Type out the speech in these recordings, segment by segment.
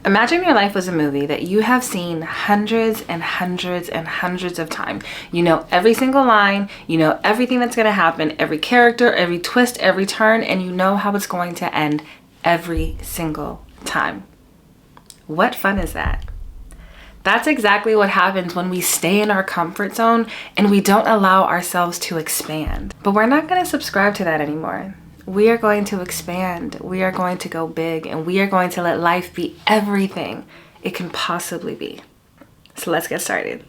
Imagine your life was a movie that you have seen hundreds and hundreds and hundreds of times. You know every single line, you know everything that's going to happen, every character, every twist, every turn, and you know how it's going to end every single time. What fun is that? That's exactly what happens when we stay in our comfort zone and we don't allow ourselves to expand. But we're not going to subscribe to that anymore. We are going to expand, we are going to go big, and we are going to let life be everything it can possibly be. So let's get started.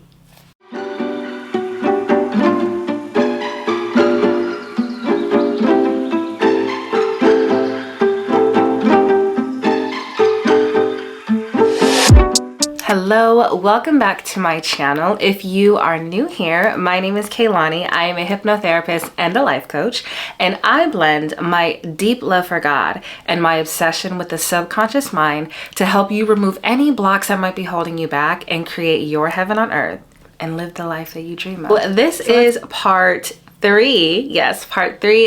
Hello, welcome back to my channel. If you are new here, my name is Kailani. I am a hypnotherapist and a life coach, and I blend my deep love for God and my obsession with the subconscious mind to help you remove any blocks that might be holding you back and create your heaven on earth and live the life that you dream of. Well, this is part three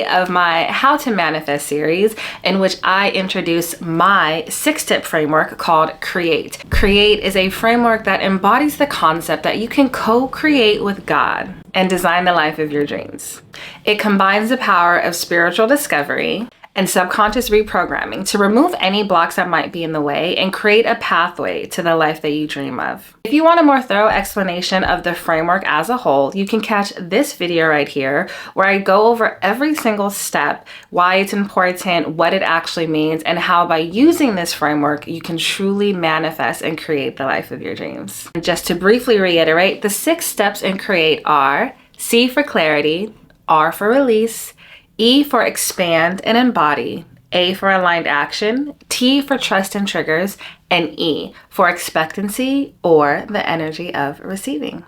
of my How to Manifest series, in which I introduce my 6-step framework called Create. Create is a framework that embodies the concept that you can co-create with God and design the life of your dreams. It combines the power of spiritual discovery and subconscious reprogramming to remove any blocks that might be in the way and create a pathway to the life that you dream of. If you want a more thorough explanation of the framework as a whole, you can catch this video right here where I go over every single step, why it's important, what it actually means, and how by using this framework, you can truly manifest and create the life of your dreams. And just to briefly reiterate, the 6 steps in Create are C for clarity, R for release, E for expand and embody, A for aligned action, T for trust and triggers, and E for expectancy or the energy of receiving.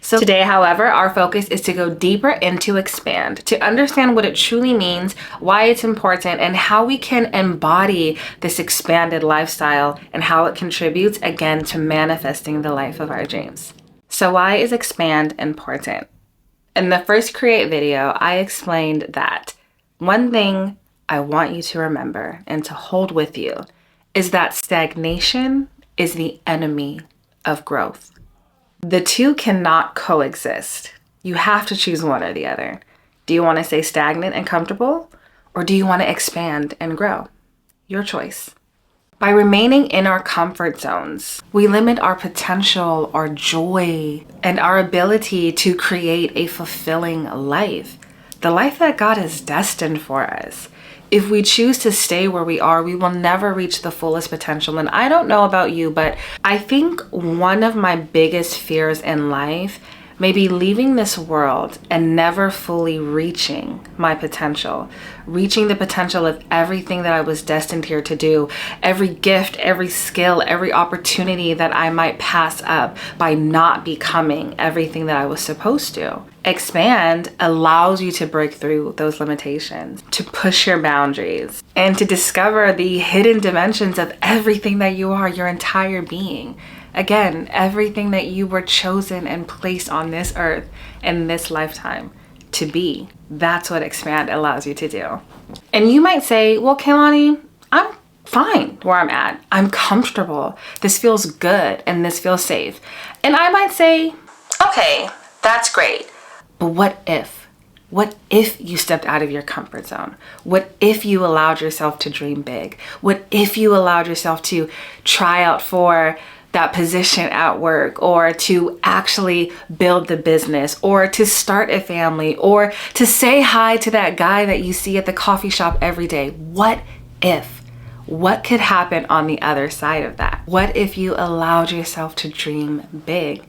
So today, however, our focus is to go deeper into expand, to understand what it truly means, why it's important, and how we can embody this expanded lifestyle and how it contributes again to manifesting the life of our dreams. So why is expand important? In the first Create video, I explained that one thing I want you to remember and to hold with you is that stagnation is the enemy of growth. The two cannot coexist. You have to choose one or the other. Do you want to stay stagnant and comfortable, or do you want to expand and grow? Your choice. By remaining in our comfort zones, we limit our potential, our joy, and our ability to create a fulfilling life, the life that God has destined for us. If we choose to stay where we are, we will never reach the fullest potential. And I don't know about you, but I think one of my biggest fears in life may be leaving this world and never fully reaching my potential, reaching the potential of everything that I was destined here to do, every gift, every skill, every opportunity that I might pass up by not becoming everything that I was supposed to. Expand allows you to break through those limitations, to push your boundaries, and to discover the hidden dimensions of everything that you are, your entire being. Again, everything that you were chosen and placed on this earth in this lifetime to be. That's what expand allows you to do. And you might say, well, Kailani, I'm fine where I'm at. I'm comfortable. This feels good and this feels safe. And I might say, okay, that's great. But what if? What if you stepped out of your comfort zone? What if you allowed yourself to dream big? What if you allowed yourself to try out for that position at work, or to actually build the business, or to start a family, or to say hi to that guy that you see at the coffee shop every day? What if? What could happen on the other side of that? What if you allowed yourself to dream big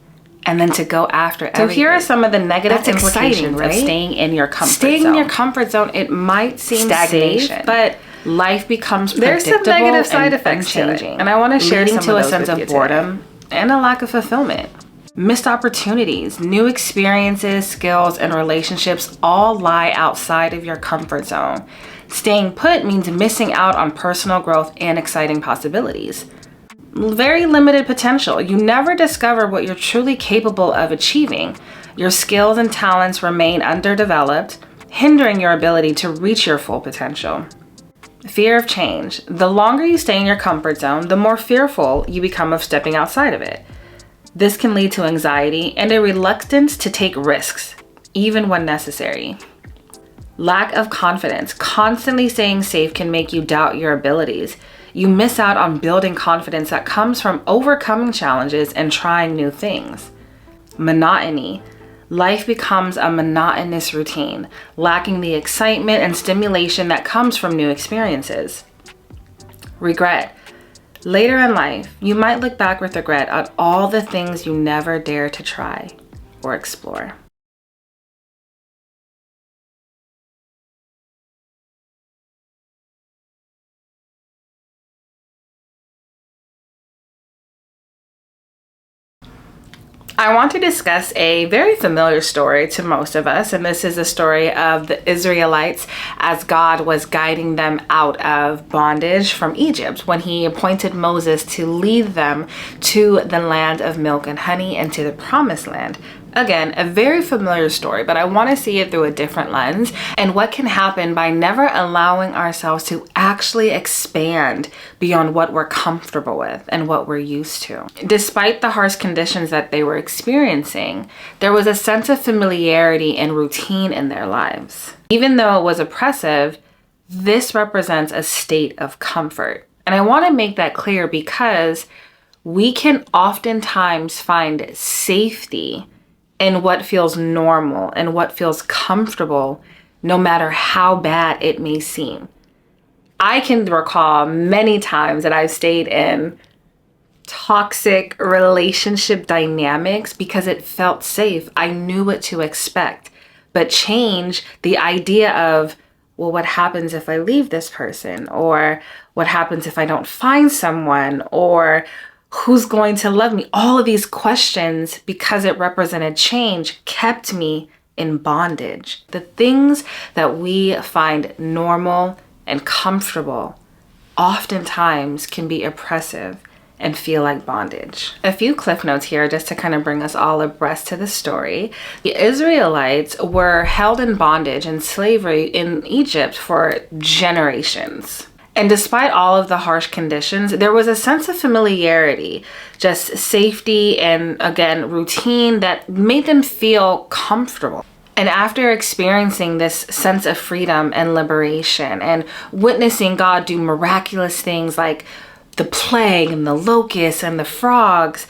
and then to go after everything? So here are some of the negative implications of staying in your comfort zone. Staying in your comfort zone, it might seem stagnation, safe, but life becomes predictable. There's some negative side effects to it, and I want to share some of those with you today. Leading to a sense of boredom and a lack of fulfillment. Missed opportunities, new experiences, skills, and relationships all lie outside of your comfort zone. Staying put means missing out on personal growth and exciting possibilities. Very limited potential. You never discover what you're truly capable of achieving. Your skills and talents remain underdeveloped, hindering your ability to reach your full potential. Fear of change. The longer you stay in your comfort zone, the more fearful you become of stepping outside of it. This can lead to anxiety and a reluctance to take risks, even when necessary. Lack of confidence. Constantly staying safe can make you doubt your abilities. You miss out on building confidence that comes from overcoming challenges and trying new things. Monotony. Life becomes a monotonous routine, lacking the excitement and stimulation that comes from new experiences. Regret. Later in life, you might look back with regret at all the things you never dared to try or explore. I want to discuss a very familiar story to most of us, and this is the story of the Israelites as God was guiding them out of bondage from Egypt when he appointed Moses to lead them to the land of milk and honey and to the promised land. Again, a very familiar story, but I want to see it through a different lens and what can happen by never allowing ourselves to actually expand beyond what we're comfortable with and what we're used to. Despite the harsh conditions that they were experiencing, there was a sense of familiarity and routine in their lives. Even though it was oppressive, this represents a state of comfort. And I want to make that clear because we can oftentimes find safety in what feels normal and what feels comfortable, no matter how bad it may seem. I can recall many times that I've stayed in toxic relationship dynamics because it felt safe. I knew what to expect. But change, the idea of, well, what happens if I leave this person? Or what happens if I don't find someone? Or who's going to love me? All of these questions, because it represented change, kept me in bondage. The things that we find normal and comfortable oftentimes can be oppressive and feel like bondage. A few cliff notes here just to kind of bring us all abreast to the story. The Israelites were held in bondage and slavery in Egypt for generations. And despite all of the harsh conditions, there was a sense of familiarity, just safety and, again, routine that made them feel comfortable. And after experiencing this sense of freedom and liberation and witnessing God do miraculous things like the plague and the locusts and the frogs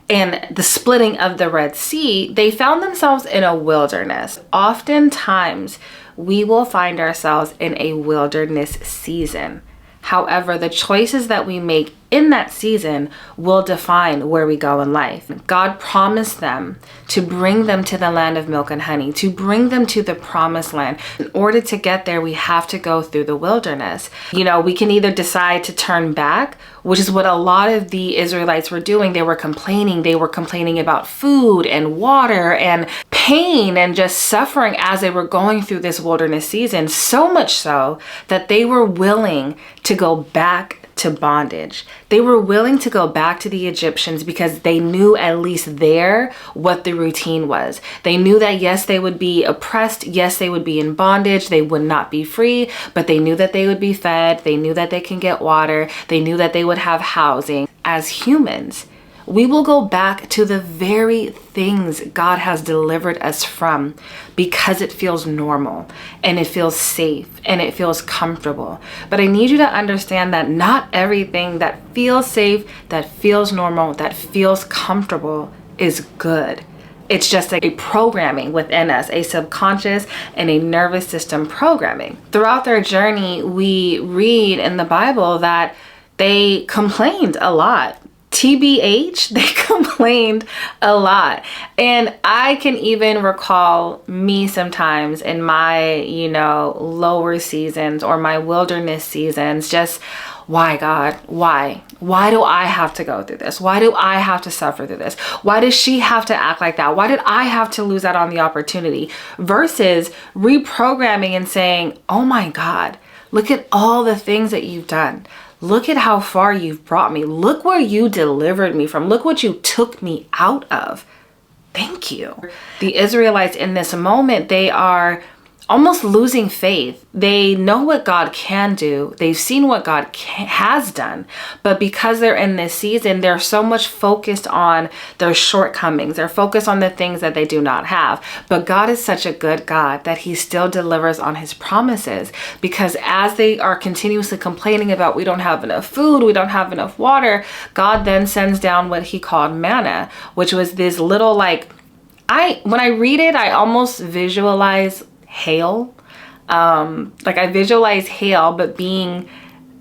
and the splitting of the Red Sea, they found themselves in a wilderness. Oftentimes, we will find ourselves in a wilderness season. However, the choices that we make in that season will define where we go in life. God promised them to bring them to the land of milk and honey, to bring them to the promised land. In order to get there, we have to go through the wilderness. You know, we can either decide to turn back, which is what a lot of the Israelites were doing. They were complaining. They were complaining about food and water and pain and just suffering as they were going through this wilderness season, so much so that they were willing to go back to bondage. They were willing to go back to the Egyptians because they knew at least there what the routine was. They knew that yes, they would be oppressed. Yes, they would be in bondage. They would not be free, but they knew that they would be fed. They knew that they can get water. They knew that they would have housing. As humans, we will go back to the very things God has delivered us from because it feels normal and it feels safe and it feels comfortable. But I need you to understand that not everything that feels safe, that feels normal, that feels comfortable is good. It's just like a programming within us, a subconscious and a nervous system programming. Throughout their journey, we read in the Bible that they complained a lot. TBH, they complained a lot. And I can even recall me sometimes in my, lower seasons or my wilderness seasons, just, why God? Why? Why do I have to go through this? Why do I have to suffer through this? Why does she have to act like that? Why did I have to lose out on the opportunity? Versus reprogramming and saying, oh my God, look at all the things that you've done. Look at how far you've brought me. Look where you delivered me from. Look what you took me out of. Thank you. The Israelites in this moment, they are almost losing faith. They know what God can do. They've seen what God has done. But because they're in this season, they're so much focused on their shortcomings. They're focused on the things that they do not have. But God is such a good God that he still delivers on his promises, because as they are continuously complaining about, we don't have enough food, we don't have enough water, God then sends down what he called manna, which was this little, like, when I read it, I almost visualize hail. Like I visualize hail, but being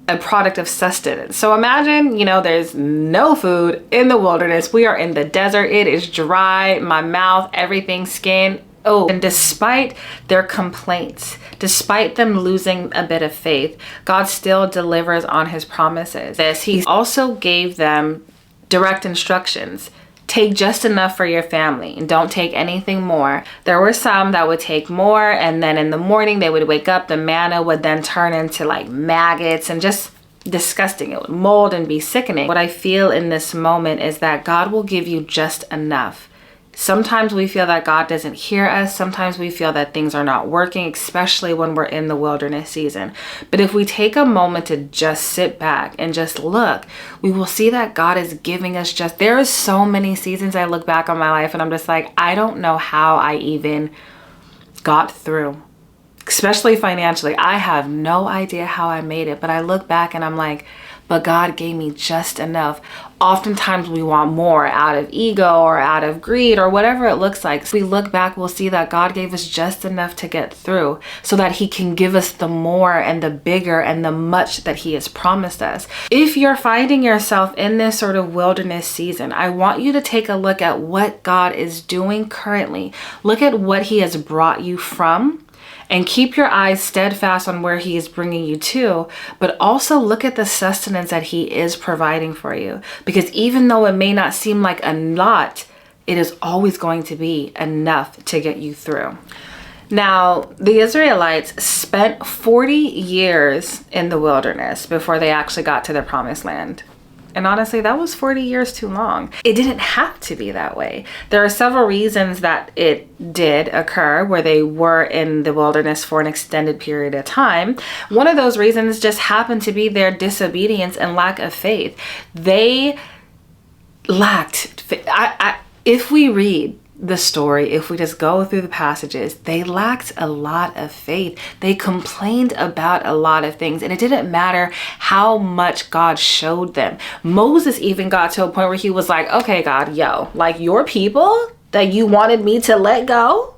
a product of sustenance. So imagine, there's no food in the wilderness. We are in the desert. It is dry. My mouth, everything, skin. Oh, and despite their complaints, despite them losing a bit of faith, God still delivers on his promises. He also gave them direct instructions. Take just enough for your family and don't take anything more. There were some that would take more, and then in the morning they would wake up, the manna would then turn into like maggots and just disgusting. It would mold and be sickening. What I feel in this moment is that God will give you just enough. Sometimes we feel that God doesn't hear us. Sometimes we feel that things are not working, especially when we're in the wilderness season. But if we take a moment to just sit back and just look, we will see that God is giving us there is so many seasons I look back on my life and I'm just like, I don't know how I even got through, especially financially. I have no idea how I made it, but I look back and I'm like, but God gave me just enough. Oftentimes we want more out of ego or out of greed or whatever it looks like. So we look back, we'll see that God gave us just enough to get through so that he can give us the more and the bigger and the much that he has promised us. If you're finding yourself in this sort of wilderness season, I want you to take a look at what God is doing currently. Look at what he has brought you from, and keep your eyes steadfast on where he is bringing you to, but also look at the sustenance that he is providing for you. Because even though it may not seem like a lot, it is always going to be enough to get you through. Now, the Israelites spent 40 years in the wilderness before they actually got to the promised land. And honestly, that was 40 years too long. It didn't have to be that way. There are several reasons that it did occur where they were in the wilderness for an extended period of time. One of those reasons just happened to be their disobedience and lack of faith. They lacked faith. If we read the story, if we just go through the passages, they lacked a lot of faith. They complained about a lot of things, and it didn't matter how much God showed them. Moses even got to a point where he was like, okay, God, like your people that you wanted me to let go,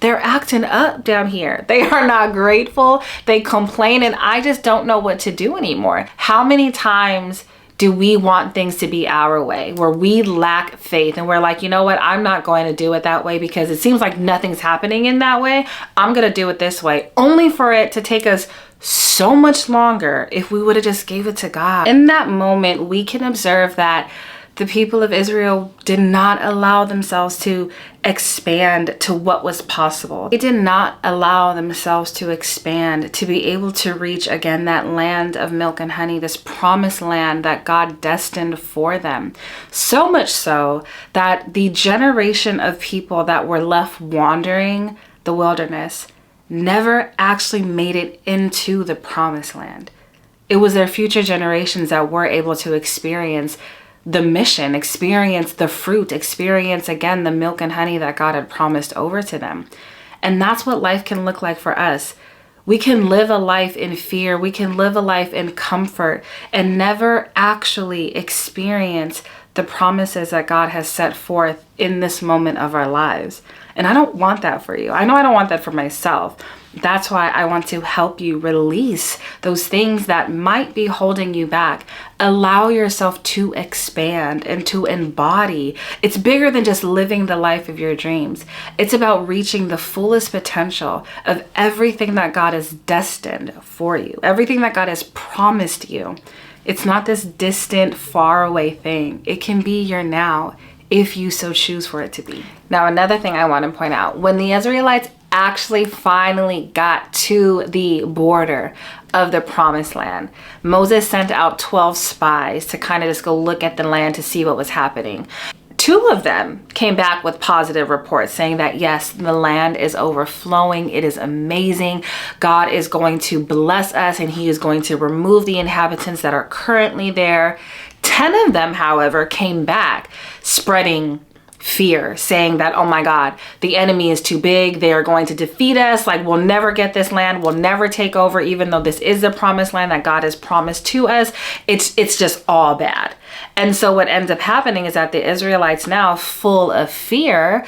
they're acting up down here. They are not grateful. They complain, and I just don't know what to do anymore. How many times do we want things to be our way, where we lack faith and we're like, you know what, I'm not going to do it that way because it seems like nothing's happening in that way. I'm going to do it this way, only for it to take us so much longer if we would have just gave it to God. In that moment, we can observe that the people of Israel did not allow themselves to expand to what was possible. They did not allow themselves to expand, to be able to reach again that land of milk and honey, this promised land that God destined for them. So much so that the generation of people that were left wandering the wilderness never actually made it into the promised land. It was their future generations that were able to experience the mission, experience the fruit, experience again the milk and honey that God had promised over to them. And that's what life can look like for us. We can live a life in fear. We can live a life in comfort and never actually experience the promises that God has set forth in this moment of our lives. And I don't want that for you. I know I don't want that for myself. That's why I want to help you release those things that might be holding you back. Allow yourself to expand and to embody. It's bigger than just living the life of your dreams. It's about reaching the fullest potential of everything that God has destined for you, everything that God has promised you. It's not this distant, far away thing. It can be your now if you so choose for it to be. Now, another thing I want to point out, when the Israelites actually finally got to the border of the promised land, Moses sent out 12 spies to kind of just go look at the land to see what was happening. 2 of them came back with positive reports saying that yes, the land is overflowing. It is amazing. God is going to bless us and he is going to remove the inhabitants that are currently there. 10 of them, however, came back spreading fear, saying that, oh my God, the enemy is too big. They are going to defeat us. Like, we'll never get this land. We'll never take over, even though this is the promised land that God has promised to us. It's just all bad. And so what ends up happening is that the Israelites, now full of fear,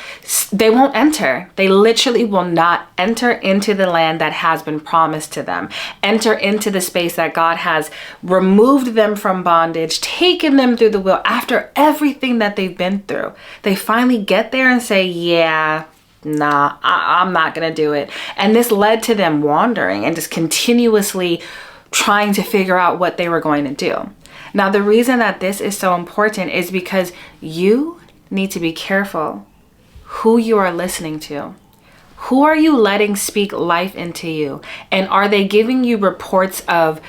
they won't enter. They literally will not enter into the land that has been promised to them, enter into the space that God has removed them from bondage, taken them through the will. After everything that they've been through, they finally get there and say, yeah, nah, I'm not going to do it. And this led to them wandering and just continuously trying to figure out what they were going to do. Now, the reason that this is so important is because you need to be careful who you are listening to. Who are you letting speak life into you? And are they giving you reports of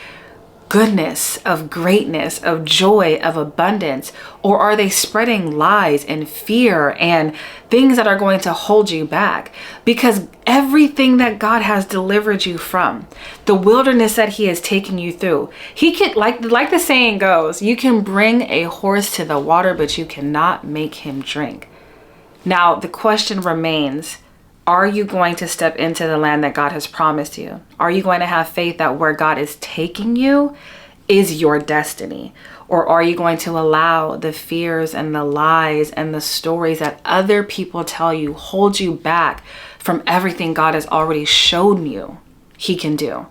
goodness, of greatness, of joy, of abundance? Or are they spreading lies and fear and things that are going to hold you back? Because everything that God has delivered you from, the wilderness that he has taken you through, he can, like the saying goes, you can bring a horse to the water, but you cannot make him drink. Now, the question remains, are you going to step into the land that God has promised you? Are you going to have faith that where God is taking you is your destiny? Or are you going to allow the fears and the lies and the stories that other people tell you hold you back from everything God has already shown you he can do?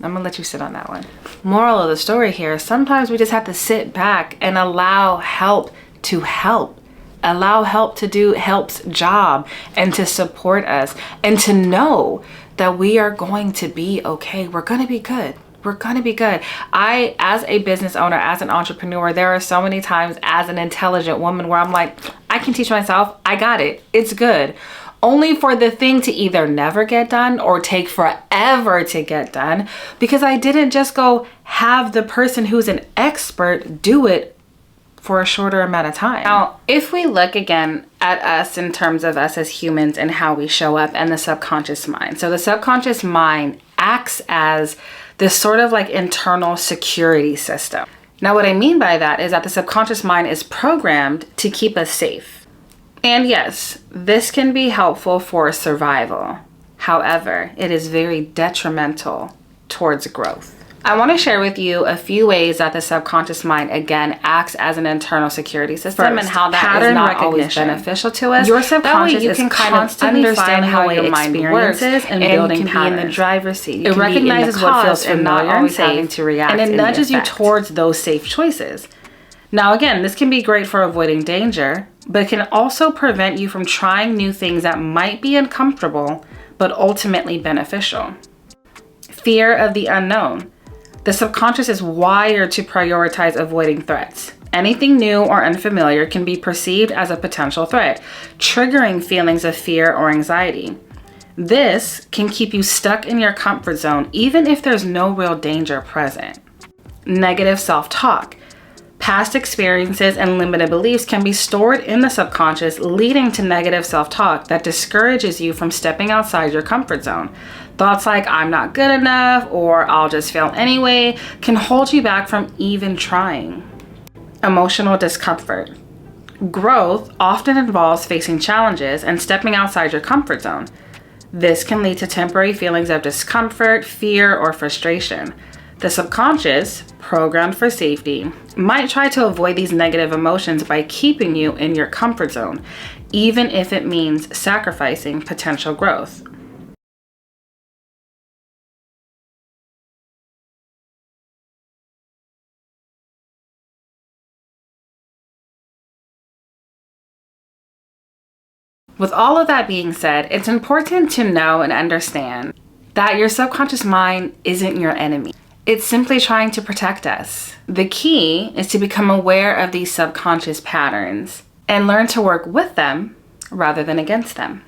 I'm gonna let you sit on that one. Moral of the story here, sometimes we just have to sit back and allow help to help. Allow help to do help's job and to support us and to know that we are going to be okay. We're going to be good. We're going to be good. I, as a business owner, as an entrepreneur, there are so many times as an intelligent woman where I'm like, I can teach myself. I got it. It's good. Only for the thing to either never get done or take forever to get done, because I didn't just go have the person who's an expert do it for a shorter amount of time. Now, if we look again at us in terms of us as humans and how we show up and the subconscious mind. So the subconscious mind acts as this sort of like internal security system. Now, what I mean by that is that the subconscious mind is programmed to keep us safe. And yes, this can be helpful for survival. However, it is very detrimental towards growth. I want to share with you a few ways that the subconscious mind, again, acts as an internal security system. First, and how that is not always beneficial to us. Your subconscious you can kind of understand how your mind works and building you can patterns. Be in the driver's seat. You it recognizes what feels familiar and safe to react, and it nudges you towards those safe choices. Now, again, this can be great for avoiding danger, but it can also prevent you from trying new things that might be uncomfortable, but ultimately beneficial. Fear of the unknown. The subconscious is wired to prioritize avoiding threats. Anything new or unfamiliar can be perceived as a potential threat, triggering feelings of fear or anxiety. This can keep you stuck in your comfort zone, even if there's no real danger present. Negative self-talk. Past experiences and limited beliefs can be stored in the subconscious, leading to negative self-talk that discourages you from stepping outside your comfort zone. Thoughts like, I'm not good enough, or I'll just fail anyway, can hold you back from even trying. Emotional discomfort. Growth often involves facing challenges and stepping outside your comfort zone. This can lead to temporary feelings of discomfort, fear, or frustration. The subconscious, programmed for safety, might try to avoid these negative emotions by keeping you in your comfort zone, even if it means sacrificing potential growth. With all of that being said, it's important to know and understand that your subconscious mind isn't your enemy. It's simply trying to protect us. The key is to become aware of these subconscious patterns and learn to work with them rather than against them.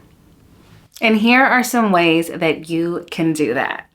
And here are some ways that you can do that.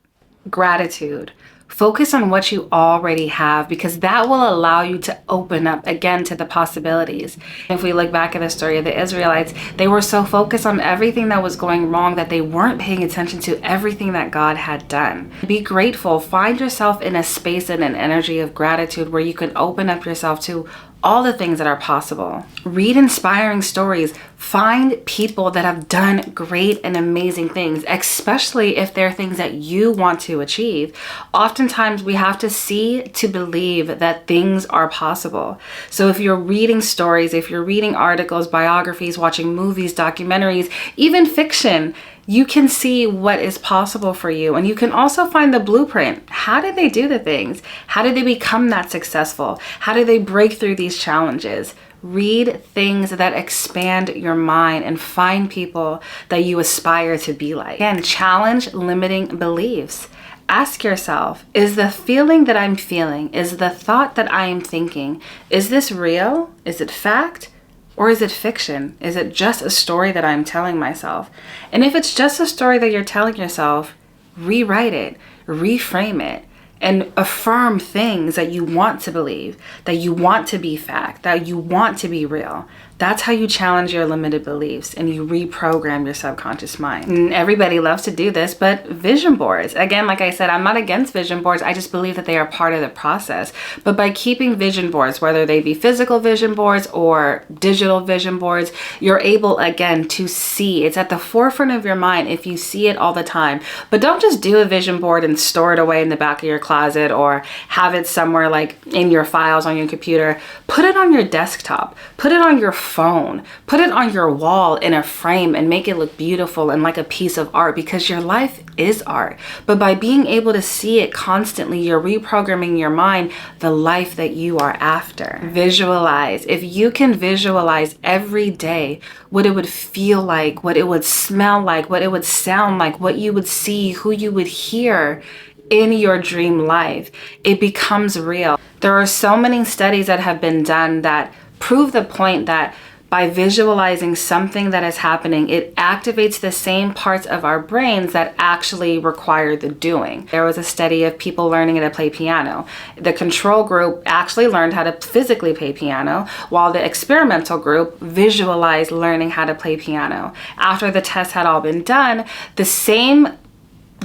Gratitude. Focus on what you already have, because that will allow you to open up again to the possibilities. If we look back at the story of the Israelites, they were so focused on everything that was going wrong that they weren't paying attention to everything that God had done. Be grateful. Find yourself in a space and an energy of gratitude where you can open up yourself to all the things that are possible. Read inspiring stories. Find people that have done great and amazing things, especially if they're things that you want to achieve. Oftentimes we have to see to believe that things are possible. So if you're reading stories, if you're reading articles, biographies, watching movies, documentaries, even fiction, you can see what is possible for you. And you can also find the blueprint. How did they do the things? How did they become that successful? How did they break through these challenges? Read things that expand your mind and find people that you aspire to be like. Again, challenge limiting beliefs. Ask yourself, is the feeling that I'm feeling, is the thought that I am thinking, is this real? Is it fact? Or is it fiction? Is it just a story that I'm telling myself? And if it's just a story that you're telling yourself, rewrite it, reframe it, and affirm things that you want to believe, that you want to be fact, that you want to be real. That's how you challenge your limited beliefs and you reprogram your subconscious mind. And everybody loves to do this, but vision boards. Again, like I said, I'm not against vision boards. I just believe that they are part of the process. But by keeping vision boards, whether they be physical vision boards or digital vision boards, you're able, again, to see. It's at the forefront of your mind if you see it all the time. But don't just do a vision board and store it away in the back of your closet or have it somewhere like in your files on your computer. Put it on your desktop. Put it on your phone. Put it on your wall in a frame and make it look beautiful and like a piece of art, because your life is art. But by being able to see it constantly, you're reprogramming your mind the life that you are after. Visualize. If you can visualize every day what it would feel like, what it would smell like, what it would sound like, what you would see, who you would hear in your dream life, it becomes real. There are so many studies that have been done that prove the point that by visualizing something that is happening, it activates the same parts of our brains that actually require the doing. There was a study of people learning how to play piano. The control group actually learned how to physically play piano, while the experimental group visualized learning how to play piano. After the tests had all been done, the same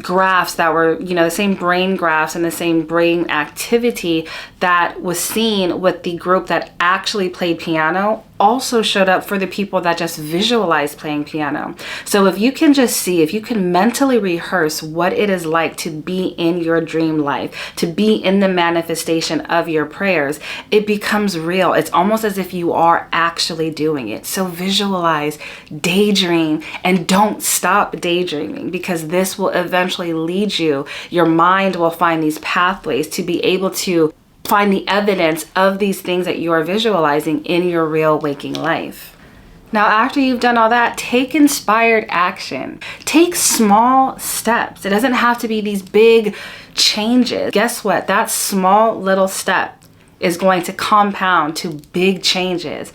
graphs that were, the same brain graphs and the same brain activity that was seen with the group that actually played piano also showed up for the people that just visualized playing piano. So if you can just see, if you can mentally rehearse what it is like to be in your dream life, to be in the manifestation of your prayers, it becomes real. It's almost as if you are actually doing it. So visualize, daydream, and don't stop daydreaming, because this will eventually lead you. Your mind will find these pathways to be able to find the evidence of these things that you are visualizing in your real waking life. Now, after you've done all that, take inspired action. Take small steps. It doesn't have to be these big changes. Guess what? That small little step is going to compound to big changes.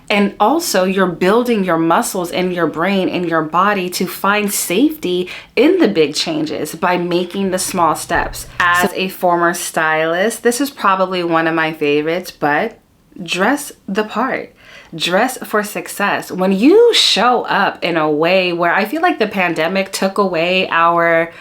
And also, you're building your muscles in your brain, in your body, to find safety in the big changes by making the small steps. As a former stylist, this is probably one of my favorites, but dress the part. Dress for success. When you show up in a way where I feel like the pandemic took away our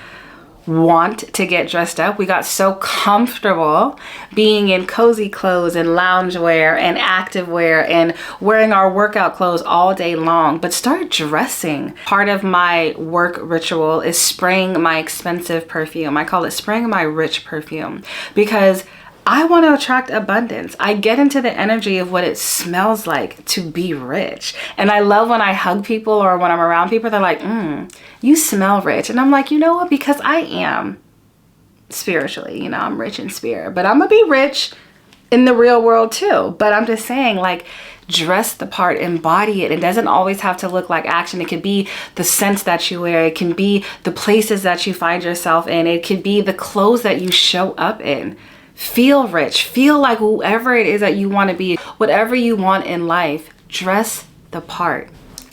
want to get dressed up. We got so comfortable being in cozy clothes and loungewear and activewear and wearing our workout clothes all day long, but start dressing. Part of my work ritual is spraying my expensive perfume. I call it spraying my rich perfume, because I want to attract abundance. I get into the energy of what it smells like to be rich. And I love when I hug people or when I'm around people, they're like, you smell rich. And I'm like, you know what? Because I am spiritually, I'm rich in spirit, but I'm going to be rich in the real world too. But I'm just saying, like, dress the part, embody it. It doesn't always have to look like action. It could be the scents that you wear. It can be the places that you find yourself in. It could be the clothes that you show up in. Feel rich. Feel like whoever it is that you want to be, whatever you want in life, dress the part.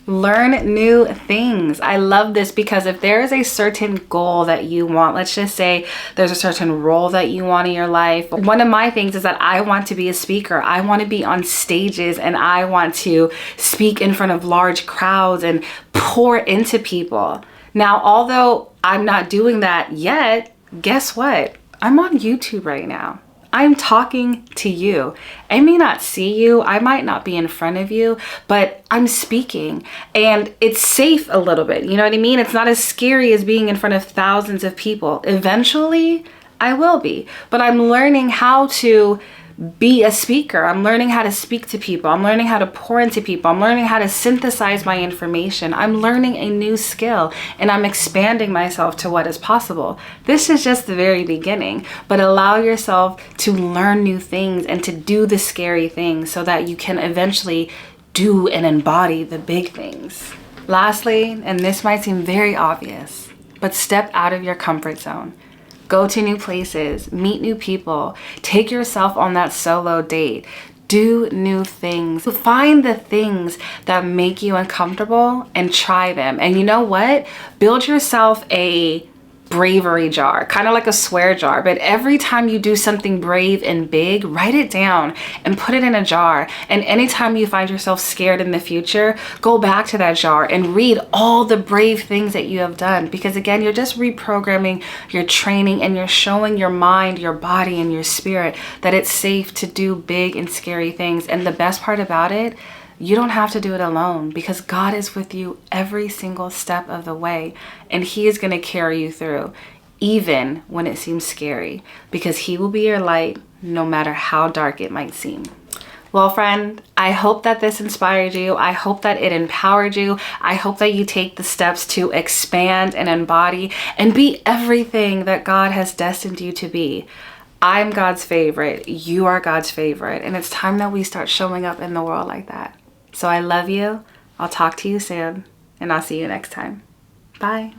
Learn new things. I love this because if there is a certain goal that you want, let's just say there's a certain role that you want in your life. One of my things is that I want to be a speaker. I want to be on stages and I want to speak in front of large crowds and pour into people. Now, although I'm not doing that yet, guess what? I'm on YouTube right now. I'm talking to you. I may not see you, I might not be in front of you, but I'm speaking and it's safe a little bit. You know what I mean? It's not as scary as being in front of thousands of people. Eventually, I will be, but I'm learning how to be a speaker. I'm learning how to speak to people. I'm learning how to pour into people. I'm learning how to synthesize my information. I'm learning a new skill and I'm expanding myself to what is possible. This is just the very beginning, but allow yourself to learn new things and to do the scary things so that you can eventually do and embody the big things. Lastly, and this might seem very obvious, but step out of your comfort zone. Go to new places, meet new people, take yourself on that solo date, do new things. Find the things that make you uncomfortable and try them. And you know what? Build yourself a bravery jar, kind of like a swear jar, but every time you do something brave and big, write it down and put it in a jar. And anytime you find yourself scared in the future, go back to that jar and read all the brave things that you have done. Because again, you're just reprogramming your training and you're showing your mind, your body, and your spirit that it's safe to do big and scary things. And the best part about it, you don't have to do it alone because God is with you every single step of the way and He is going to carry you through even when it seems scary because He will be your light no matter how dark it might seem. Well, friend, I hope that this inspired you. I hope that it empowered you. I hope that you take the steps to expand and embody and be everything that God has destined you to be. I'm God's favorite. You are God's favorite. And it's time that we start showing up in the world like that. So I love you. I'll talk to you soon, and I'll see you next time. Bye.